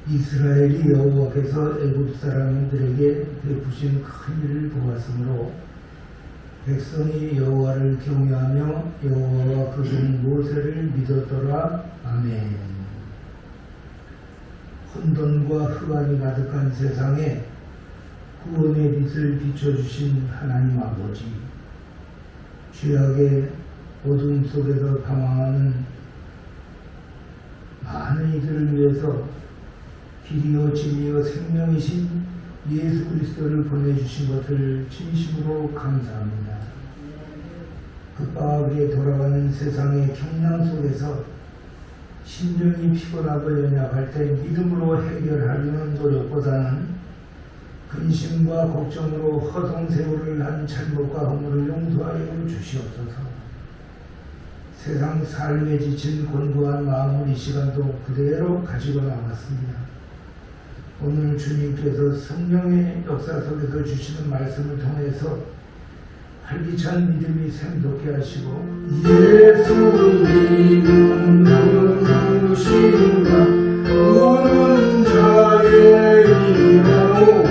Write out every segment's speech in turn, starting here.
이스라엘이 여호와께서 애굽 사람들에게 베푸신 큰 일을 보았으므로 백성이 여호와를 경외하며 여호와와 그 종 모세를 믿었더라. 아멘. 혼돈과 흑암이 가득한 세상에 구원의 빛을 비춰주신 하나님 아버지, 죄악의 어둠 속에서 방황하는 많은 이들을 위해서 길이요 진리요 생명이신 예수 그리스도를 보내주신 것을 진심으로 감사합니다. 급박하게 돌아가는 세상의 경랑 속에서 심령이 피곤하고 연약할 때 믿음으로 해결하려는 노력보다는 근심과 걱정으로 허송세월을 한 잘못과 허물을 용서하여 주시옵소서. 세상 삶에 지친 곤고한 마음을 이 시간도 그대로 가지고 나왔습니다. 오늘 주님께서 성령의 역사 속에서 주시는 말씀을 통해서 활기찬 믿음이 샘솟게 하시고 예수 믿는 누구신가 우는 자의 이로와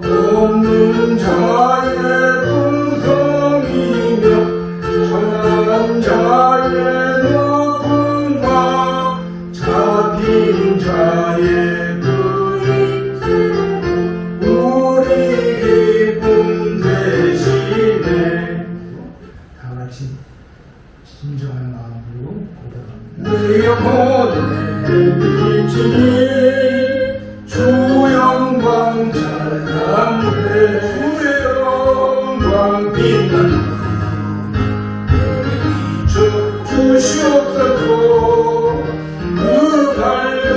없는 자의 풍성이며 전한 자의 누군가 잡힌 자의 진정한 마음으로 고백합니다. 내 영혼의 빛이 주 영광 찬양해 주의 영광 빛나는 비춰 주시옵소서. 그 밝은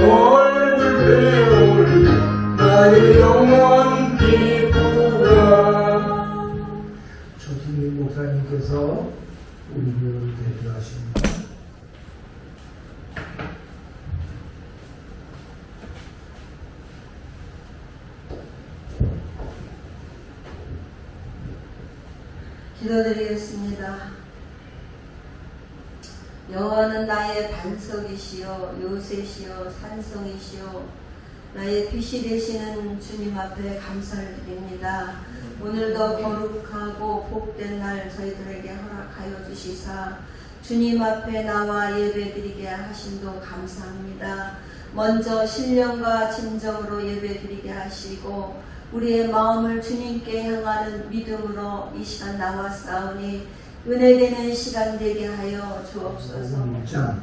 얼굴 배울 나의 영원 기쁘가. 조승민 목사님께서 우리 교회를 대표하십니다. 기도드리겠습니다. 여호와는 나의 반석이시요 요새시요 산성이시요 나의 빛이 되시는 주님 앞에 감사를 드립니다. 오늘도 거룩하고 복된 날 저희들에게 허락하여 주시사 주님 앞에 나와 예배드리게 하심도 감사합니다. 먼저 신령과 진정으로 예배드리게 하시고 우리의 마음을 주님께 향하는 믿음으로 이 시간 나왔사오니 은혜되는 시간 되게 하여 주옵소서. 1장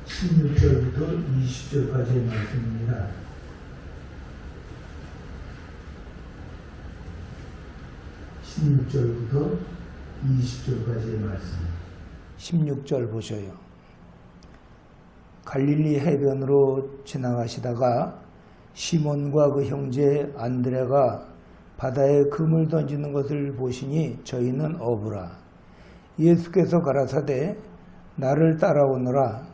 16절부터 20절까지의 말씀입니다. 16절부터 20절까지의 말씀. 16절 보셔요. 갈릴리 해변으로 지나가시다가 시몬과 그 형제 안드레가 바다에 금을 던지는 것을 보시니 저희는 어부라. 예수께서 가라사대 나를 따라오너라.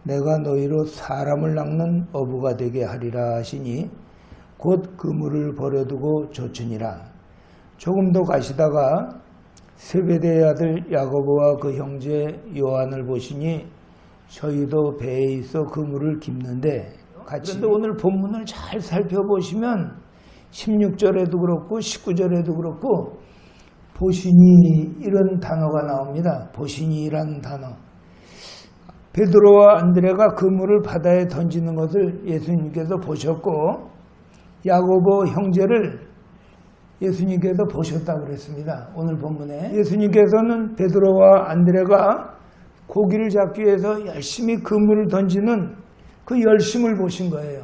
내가 너희로 사람을 낚는 어부가 되게 하리라 하시니 곧 그물을 버려두고 좇으니라. 조금 더 가시다가 세베대의 아들 야고보와 그 형제 요한을 보시니 저희도 배에 있어 그물을 깁는데 같이. 그런데 오늘 본문을 잘 살펴보시면 16절에도 그렇고 19절에도 그렇고 보시니 이런 단어가 나옵니다. 보시니라는 단어. 베드로와 안드레가 그물을 바다에 던지는 것을 예수님께서 보셨고 야고보 형제를 예수님께서 보셨다고 그랬습니다. 오늘 본문에 예수님께서는 베드로와 안드레가 고기를 잡기 위해서 열심히 그물을 던지는 그 열심을 보신 거예요.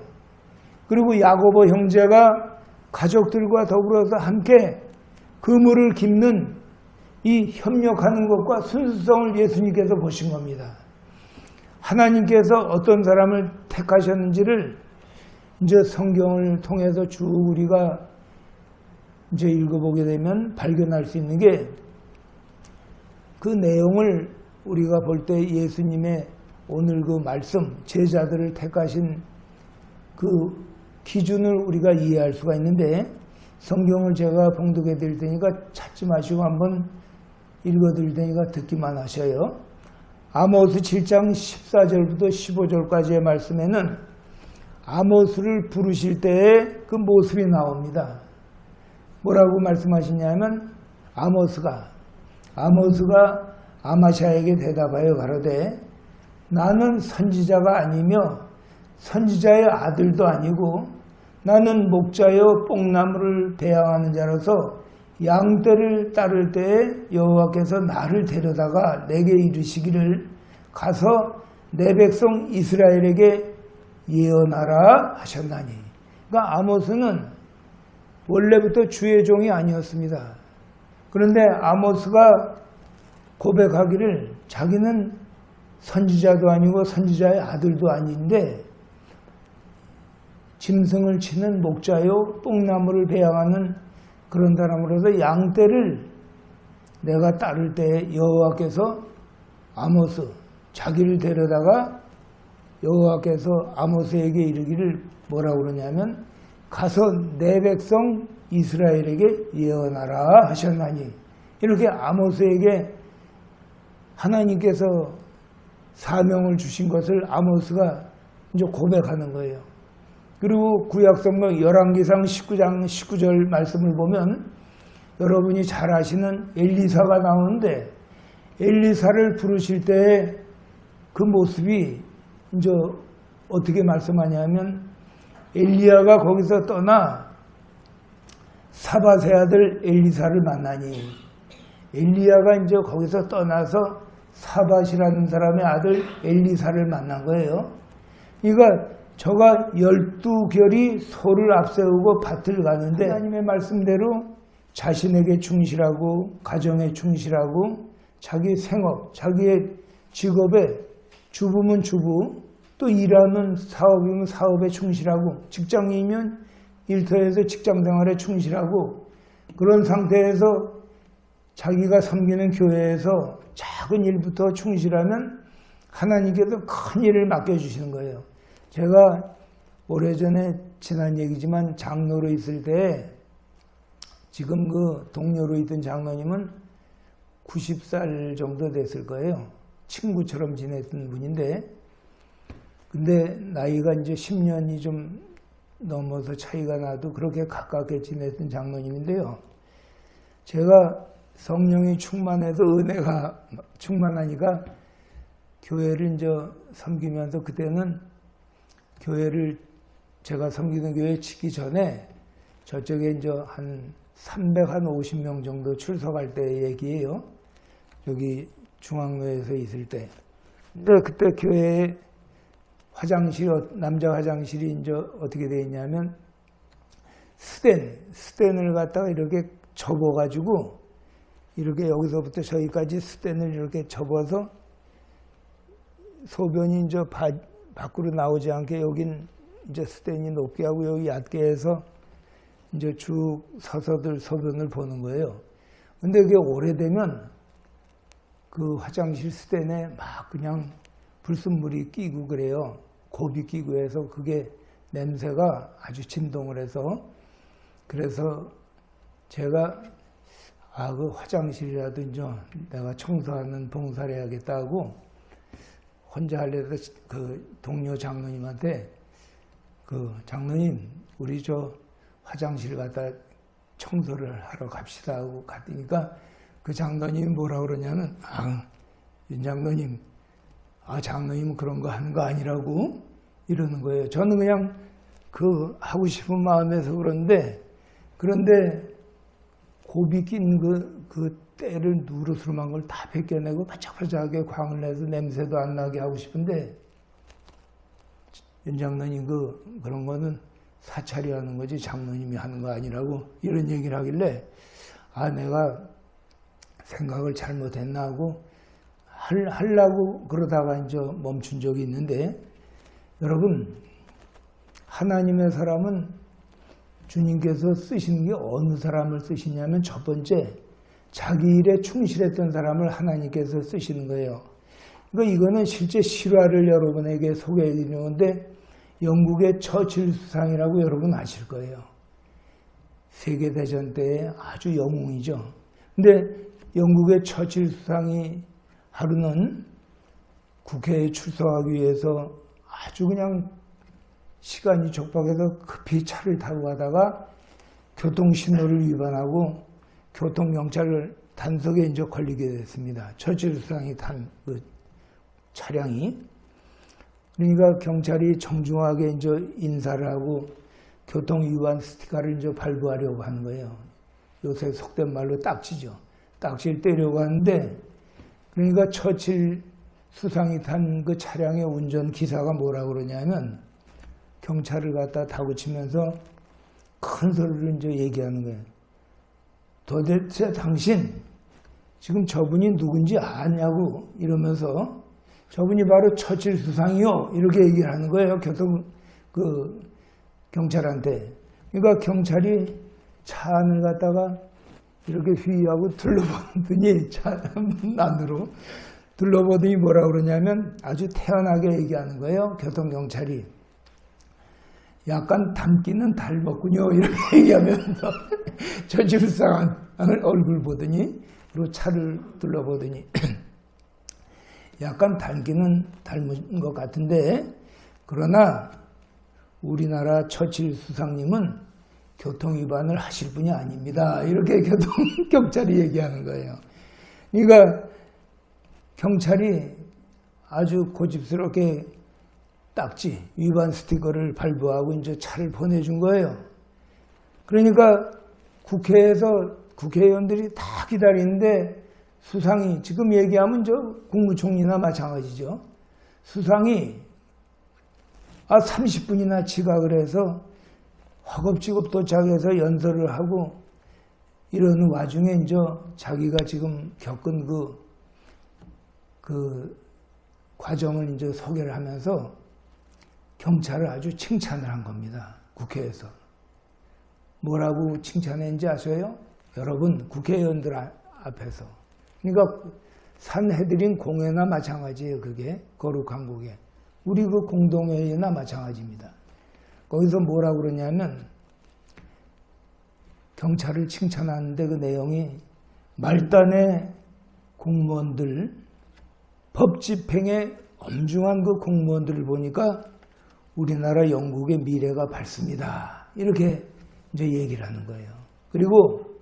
그리고 야고보 형제가 가족들과 더불어서 함께 그물을 깁는 이 협력하는 것과 순수성을 예수님께서 보신 겁니다. 하나님께서 어떤 사람을 택하셨는지를 이제 성경을 통해서 쭉 우리가 이제 읽어보게 되면 발견할 수 있는 게 그 내용을 우리가 볼 때 예수님의 오늘 그 말씀, 제자들을 택하신 그 기준을 우리가 이해할 수가 있는데 성경을 제가 봉독해 드릴 테니까 찾지 마시고 한번 읽어 드릴 테니까 듣기만 하셔요. 아모스 7장 14절부터 15절까지의 말씀에는 아모스를 부르실 때의 그 모습이 나옵니다. 뭐라고 말씀하시냐면 아모스가 아마샤에게 대답하여 가로되 나는 선지자가 아니며 선지자의 아들도 아니고 나는 목자여 뽕나무를 배양하는 자로서 양떼를 따를 때에 여호와께서 나를 데려다가 내게 이르시기를 가서 내 백성 이스라엘에게 예언하라 하셨나니. 그러니까 아모스는 원래부터 주의 종이 아니었습니다. 그런데 아모스가 고백하기를 자기는 선지자도 아니고 선지자의 아들도 아닌데 짐승을 치는 목자요 뽕나무를 배양하는 그런 사람으로서 양떼를 내가 따를 때 여호와께서 아모스 자기를 데려다가 여호와께서 아모스에게 이르기를 뭐라고 그러냐면 가서 내 백성 이스라엘에게 예언하라 하셨나니. 이렇게 아모스에게 하나님께서 사명을 주신 것을 아모스가 이제 고백하는 거예요. 그리고 구약성경 열왕기상 19장 19절 말씀을 보면 여러분이 잘 아시는 엘리사가 나오는데 엘리사를 부르실 때의 그 모습이 이제 어떻게 말씀하냐면 엘리야가 거기서 떠나 사밧의 아들 엘리사를 만나니 엘리야가 이제 거기서 떠나서 사밧이라는 사람의 아들 엘리사를 만난 거예요. 그러니까 저가 12결이 소를 앞세우고 밭을 가는데 하나님의 말씀대로 자신에게 충실하고 가정에 충실하고 자기 생업, 자기의 직업에 주부면 주부, 또 일하는 사업이면 사업에 충실하고 직장이면 일터에서 직장생활에 충실하고 그런 상태에서 자기가 섬기는 교회에서 작은 일부터 충실하면 하나님께서 큰 일을 맡겨주시는 거예요. 제가 오래전에 지난 얘기지만 장로로 있을 때 지금 그 동료로 있던 장로님은 90살 정도 됐을 거예요. 친구처럼 지냈던 분인데 근데 나이가 이제 10년이 좀 넘어서 차이가 나도 그렇게 가깝게 지냈던 장로님인데요. 제가 성령이 충만해서 은혜가 충만하니까 교회를 이제 섬기면서 그때는 교회를 제가 섬기는 교회 짓기 전에 저쪽에 이제 한 350명 정도 출석할 때 얘기예요. 여기 중앙로에서 있을 때. 근데 그때 교회에 화장실, 남자 화장실이 이제 어떻게 되어 있냐면 스텐을 갖다가 이렇게 접어가지고 이렇게 여기서부터 저기까지 스텐을 이렇게 접어서 소변이 이제 밖으로 나오지 않게 여긴 이제 스텐이 높게 하고 여기 얕게 해서 이제 쭉 서서들 소변을 보는 거예요. 근데 그게 오래되면 그 화장실 스텐에 막 그냥 불순물이 끼고 그래요. 곱이 끼고 해서 그게 냄새가 아주 진동을 해서 그래서 제가 그 화장실이라도 이제 내가 청소하는 봉사를 해야겠다 하고 혼자 하려다 그 동료 장로님한테 그 장로님 우리 저 화장실 갖다 청소를 하러 갑시다 하고 갔으니까 그 장로님이 뭐라 그러냐면 윤 장로님 장로님은 그런 거 하는 거 아니라고 이러는 거예요. 저는 그냥 그 하고 싶은 마음에서 그런데 곱이 낀 그 때를 누르스름한 걸 다 벗겨내고 바짝바짝하게 광을 내서 냄새도 안 나게 하고 싶은데 윤 장로님 그런 거는 사찰이 하는 거지 장로님이 하는 거 아니라고 이런 얘기를 하길래 내가 생각을 잘못했나 하고 하려고 그러다가 이제 멈춘 적이 있는데 여러분 하나님의 사람은 주님께서 쓰시는 게 어느 사람을 쓰시냐면 첫 번째 자기 일에 충실했던 사람을 하나님께서 쓰시는 거예요. 그러니까 이거는 실제 실화를 여러분에게 소개해 드리는데 영국의 처칠 수상이라고 여러분 아실 거예요. 세계대전 때 아주 영웅이죠. 근데 영국의 처칠 수상이 하루는 국회에 출석하기 위해서 아주 그냥 시간이 촉박해서 급히 차를 타고 가다가 교통신호를 위반하고 교통경찰 단속에 이제 걸리게 됐습니다. 처칠 수상이 탄 그 차량이. 그러니까 경찰이 정중하게 이제 인사를 하고 교통위반 스티커를 이제 발부하려고 하는 거예요. 요새 속된 말로 딱지죠. 딱지를 떼려고 하는데, 그러니까 처칠 수상이 탄 그 차량의 운전기사가 뭐라 그러냐면 경찰을 갖다 다그치면서 큰 소리로 이제 얘기하는 거예요. 도대체 당신 지금 저분이 누군지 아냐고 이러면서 저분이 바로 처칠 수상이요 이렇게 얘기를 하는 거예요. 경찰한테. 그러니까 경찰이 차 안을 갖다가 이렇게 휘하고 둘러보더니 차 안으로 둘러보더니 뭐라 그러냐면 아주 태연하게 얘기하는 거예요. 교통경찰이. 약간 닮기는 닮았군요. 이렇게 얘기하면서 저질상한 얼굴 보더니 그리고 차를 둘러보더니 약간 닮기는 닮은 것 같은데 그러나 우리나라 처칠 수상님은 교통위반을 하실 분이 아닙니다. 이렇게 교통경찰이 얘기하는 거예요. 그러니까 경찰이 아주 고집스럽게 딱지, 위반 스티커를 발부하고 이제 차를 보내준 거예요. 그러니까 국회에서 국회의원들이 다 기다리는데 수상이, 지금 얘기하면 저 국무총리나 마찬가지죠. 수상이 30분이나 지각을 해서 허겁지겁 도착해서 연설을 하고 이러는 와중에 이제 자기가 지금 겪은 그 과정을 이제 소개를 하면서 경찰을 아주 칭찬을 한 겁니다. 국회에서. 뭐라고 칭찬했는지 아세요? 여러분, 국회의원들 앞에서. 그러니까 산해드린 공회나 마찬가지예요. 그게 거룩한 국회. 우리 그 공동회의나 마찬가지입니다. 거기서 뭐라고 그러냐면 경찰을 칭찬하는데 그 내용이 말단의 공무원들, 법 집행에 엄중한 그 공무원들을 보니까 우리나라 영국의 미래가 밝습니다. 이렇게 이제 얘기를 하는 거예요. 그리고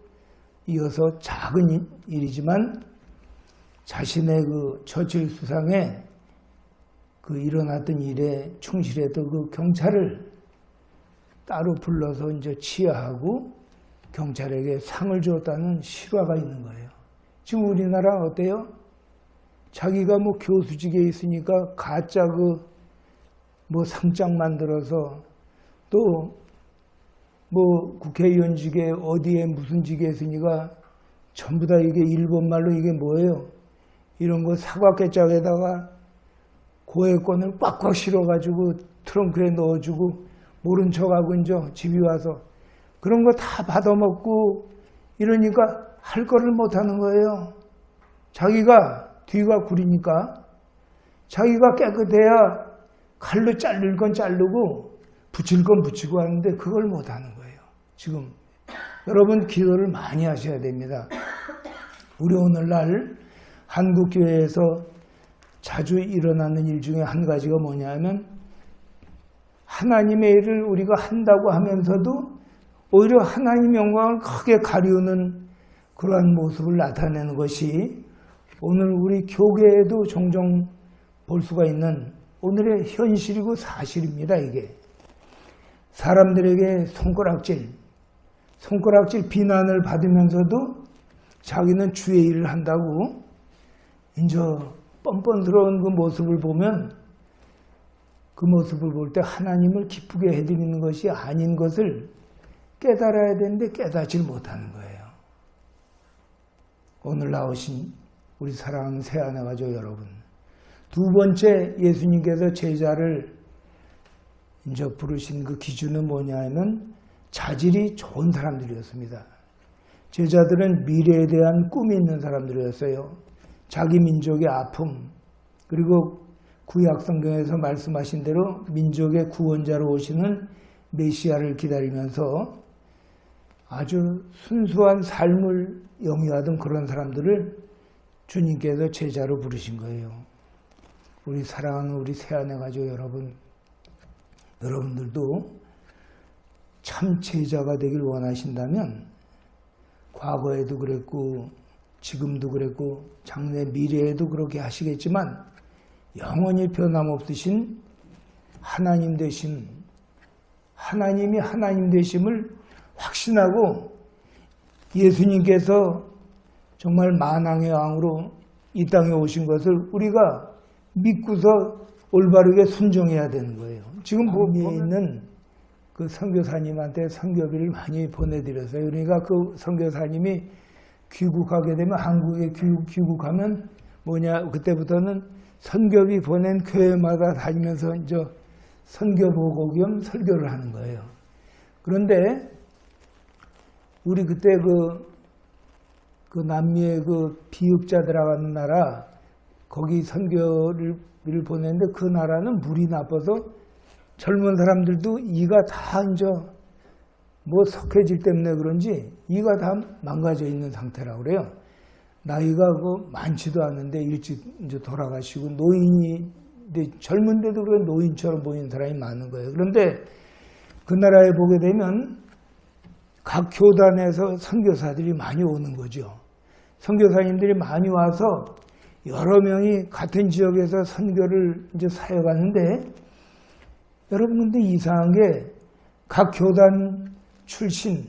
이어서 작은 일이지만 자신의 그 처칠 수상에 그 일어났던 일에 충실했던 그 경찰을 따로 불러서 이제 치하하고 경찰에게 상을 주었다는 실화가 있는 거예요. 지금 우리나라 어때요? 자기가 뭐 교수직에 있으니까 가짜 뭐 상장 만들어서 또 뭐 국회의원직에 어디에 무슨 직에 있으니까 전부 다 이게 일본말로 이게 뭐예요? 이런 거 사과깨짝에다가 고액권을 꽉꽉 실어가지고 트렁크에 넣어주고 모른 척하고 이제 집에 와서 그런 거 다 받아먹고 이러니까 할 거를 못하는 거예요. 자기가 뒤가 구리니까 자기가 깨끗해야 칼로 자를 건 자르고 붙일 건 붙이고 하는데 그걸 못하는 거예요. 지금 여러분 기도를 많이 하셔야 됩니다. 우리 오늘날 한국교회에서 자주 일어나는 일 중에 한 가지가 뭐냐면 하나님의 일을 우리가 한다고 하면서도 오히려 하나님의 영광을 크게 가리우는 그러한 모습을 나타내는 것이 오늘 우리 교계에도 종종 볼 수가 있는 오늘의 현실이고 사실입니다. 이게 사람들에게 손가락질 비난을 받으면서도 자기는 주의 일을 한다고 이제 뻔뻔스러운 그 모습을 보면 그 모습을 볼 때 하나님을 기쁘게 해드리는 것이 아닌 것을 깨달아야 되는데 깨닫질 못하는 거예요. 오늘 나오신 우리 사랑하는 새하늘 가족 여러분, 두 번째 예수님께서 제자를 이제 부르신 그 기준은 뭐냐면 자질이 좋은 사람들이었습니다. 제자들은 미래에 대한 꿈이 있는 사람들이었어요. 자기 민족의 아픔, 그리고 구약 성경에서 말씀하신 대로 민족의 구원자로 오시는 메시아를 기다리면서 아주 순수한 삶을 영위하던 그런 사람들을 주님께서 제자로 부르신 거예요. 우리 사랑하는 우리 새아내 가족 여러분들도 참 제자가 되길 원하신다면 과거에도 그랬고 지금도 그랬고 장래 미래에도 그렇게 하시겠지만 영원히 변함없으신 하나님 되심, 하나님이 하나님 되심을 확신하고 예수님께서 정말 만왕의 왕으로 이 땅에 오신 것을 우리가 믿고서 올바르게 순종해야 되는 거예요. 지금 보미에 있는 그 선교사님한테 선교비를 많이 보내드렸어요. 그러니까 그 선교사님이 귀국하게 되면 한국에 귀국하면 그때부터는 선교비 보낸 교회마다 다니면서 이제 선교보고 겸 설교를 하는 거예요. 그런데 우리 그때 그 남미의 그 비읍자들하고 나라 거기 선교를 보냈는데 그 나라는 물이 나빠서 젊은 사람들도 이가 다 이제 뭐 석회질 때문에 그런지 이가 다 망가져 있는 상태라고 그래요. 나이가 많지도 않은데 일찍 이제 돌아가시고 젊은데도 그런 노인처럼 보이는 사람이 많은 거예요. 그런데 그 나라에 보게 되면 각 교단에서 선교사들이 많이 오는 거죠. 선교사님들이 많이 와서 여러 명이 같은 지역에서 선교를 이제 사역하는데 여러분 근데 이상한 게 각 교단 출신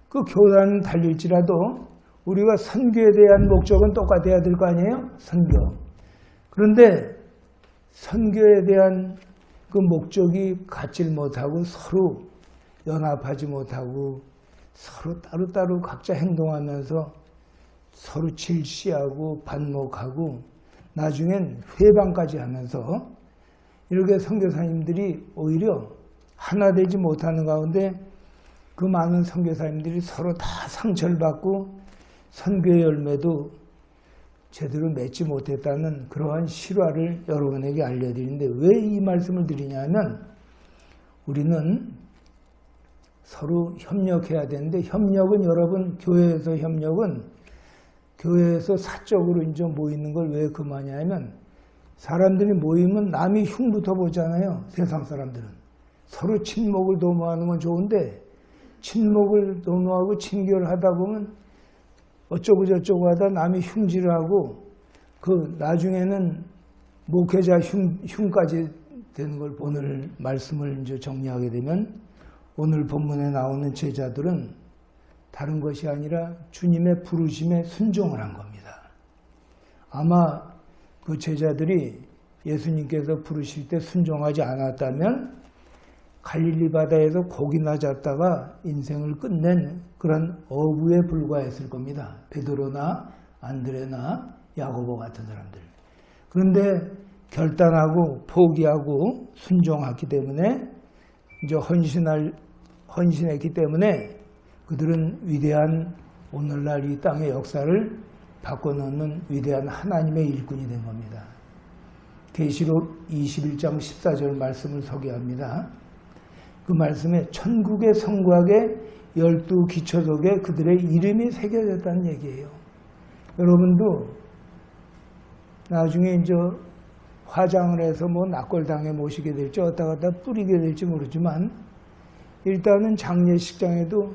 그 교단은 달릴지라도 우리가 선교에 대한 목적은 똑같아야 될 거 아니에요? 선교. 그런데 선교에 대한 그 목적이 같질 못하고 서로 연합하지 못하고 서로 따로따로 각자 행동하면서 서로 질시하고 반목하고 나중엔 회방까지 하면서 이렇게 선교사님들이 오히려 하나 되지 못하는 가운데 그 많은 선교사님들이 서로 다 상처를 받고 선교의 열매도 제대로 맺지 못했다는 그러한 실화를 여러분에게 알려드리는데 왜 이 말씀을 드리냐면 우리는 서로 협력해야 되는데 협력은 여러분 교회에서 협력은 교회에서 사적으로 이제 모이는 걸 왜 그만하냐면 사람들이 모이면 남이 흉부터 보잖아요. 세상 사람들은. 서로 친목을 도모하는 건 좋은데 친목을 도모하고 친교를 하다 보면 어쩌고 저쩌고 하다 남이 흉질을 하고 그 나중에는 목회자 흉까지 되는 걸 오늘 말씀을 이제 정리하게 되면 오늘 본문에 나오는 제자들은 다른 것이 아니라 주님의 부르심에 순종을 한 겁니다. 아마 그 제자들이 예수님께서 부르실 때 순종하지 않았다면 갈릴리 바다에서 고기나 잡다가 인생을 끝낸 그런 어부에 불과했을 겁니다. 베드로나 안드레나 야고보 같은 사람들. 그런데 결단하고 포기하고 순종했기 때문에 이제 헌신했기 때문에 그들은 위대한 오늘날 이 땅의 역사를 바꿔놓는 위대한 하나님의 일꾼이 된 겁니다. 계시록 21장 14절 말씀을 소개합니다. 그 말씀에 천국의 성곽에 12기초석에 그들의 이름이 새겨졌다는 얘기예요. 여러분도 나중에 이제 화장을 해서 뭐 낙골당에 모시게 될지 어디다 갖다 뿌리게 될지 모르지만 일단은 장례식장에도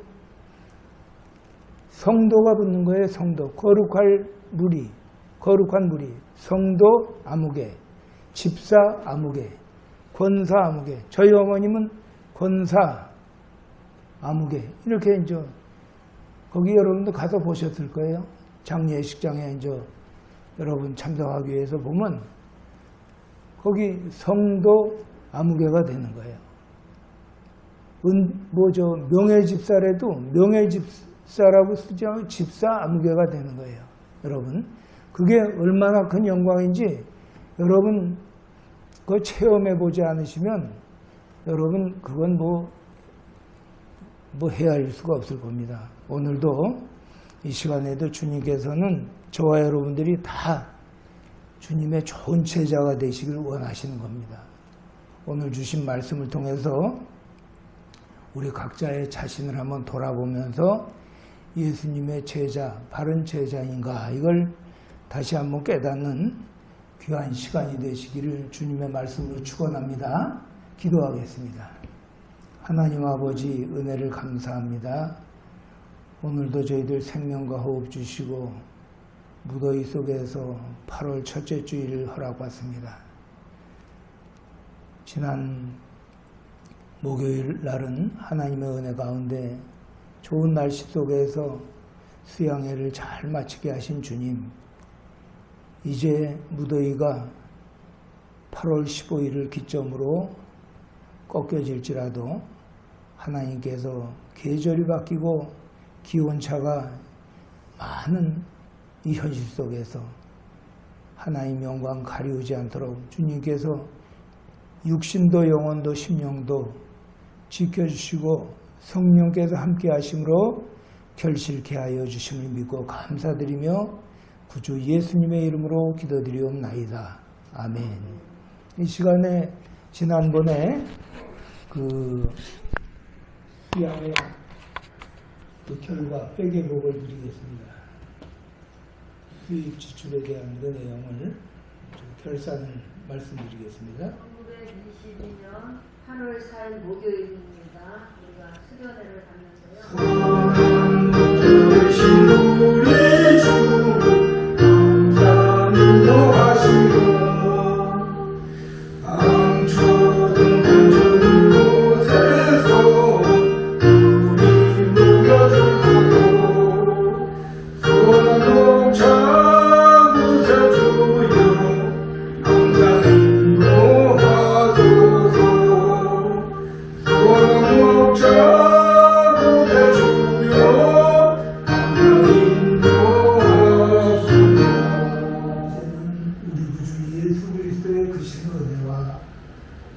성도가 붙는 거예요. 성도. 거룩한 무리. 성도 아무개. 집사 아무개. 권사 아무개. 저희 어머님은 권사 아무개. 이렇게 이제 거기 여러분도 가서 보셨을 거예요. 장례식장에 이제 여러분 참석하기 위해서 보면 거기 성도 아무개가 되는 거예요. 명예집사라도 명예집사라고 쓰지 않고 집사 아무개가 되는 거예요. 여러분 그게 얼마나 큰 영광인지 여러분 그거 체험해 보지 않으시면 여러분 그건 뭐 헤아릴 수가 없을 겁니다. 오늘도 이 시간에도 주님께서는 저와 여러분들이 다 주님의 좋은 제자가 되시길 원하시는 겁니다. 오늘 주신 말씀을 통해서 우리 각자의 자신을 한번 돌아보면서 예수님의 제자, 바른 제자인가 이걸 다시 한번 깨닫는 귀한 시간이 되시기를 주님의 말씀으로 축원합니다. 기도하겠습니다. 하나님 아버지 은혜를 감사합니다. 오늘도 저희들 생명과 호흡 주시고 무더위 속에서 8월 첫째 주일을 허락받습니다. 지난 목요일 날은 하나님의 은혜 가운데 좋은 날씨 속에서 수양회를 잘 마치게 하신 주님, 이제 무더위가 8월 15일을 기점으로 꺾여질지라도 하나님께서 계절이 바뀌고 기온차가 많은 이 현실 속에서 하나님 영광 가리우지 않도록 주님께서 육신도 영혼도 심령도 지켜주시고 성령께서 함께 하심으로 결실케 하여 주심을 믿고 감사드리며 구주 예수님의 이름으로 기도드리옵나이다. 아멘. 이 시간에 지난번에 수양의 결과 빼개복을 드리겠습니다. 수입 지출에 대한 그 내용을 결산을 말씀드리겠습니다. 1922년 8월 4일 목요일입니다. 우리가 수련회를 하면서요.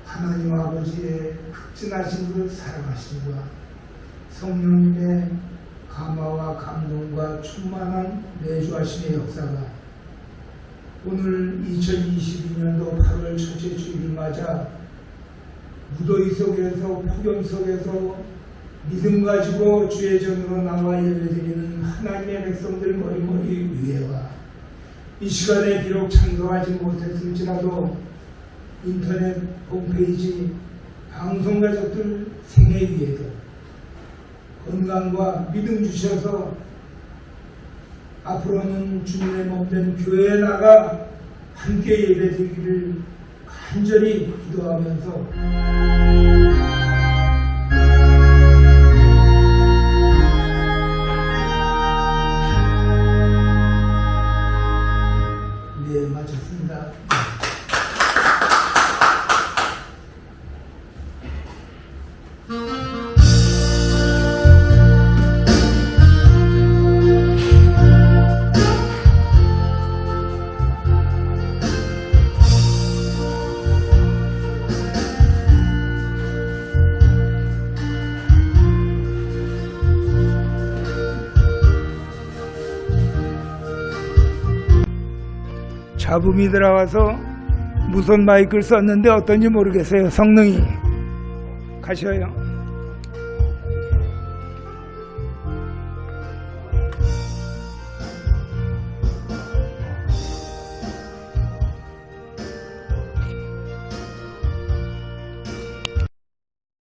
하나님 아버지의 극진하신 그 사랑하심과 성령님의 감화와 감동과 충만한 내주하심의 역사가 오늘 2022년도 8월 첫째 주일을 맞아 무더위 속에서 폭염 속에서 믿음 가지고 주의 전으로 나와 예배드리는 하나님의 백성들 머리머리 위에와 이 시간에 비록 참석하지 못했을지라도 인터넷 홈페이지 방송가족들 생애 위에도 건강과 믿음 주셔서 앞으로는 주님의 몸된 교회에 나가 함께 예배드리기를 간절히 기도하면서 네, 마쳤습니다. 잡음이 들어와서 무선 마이크를 썼는데 어떤지 모르겠어요. 성능이 가셔요.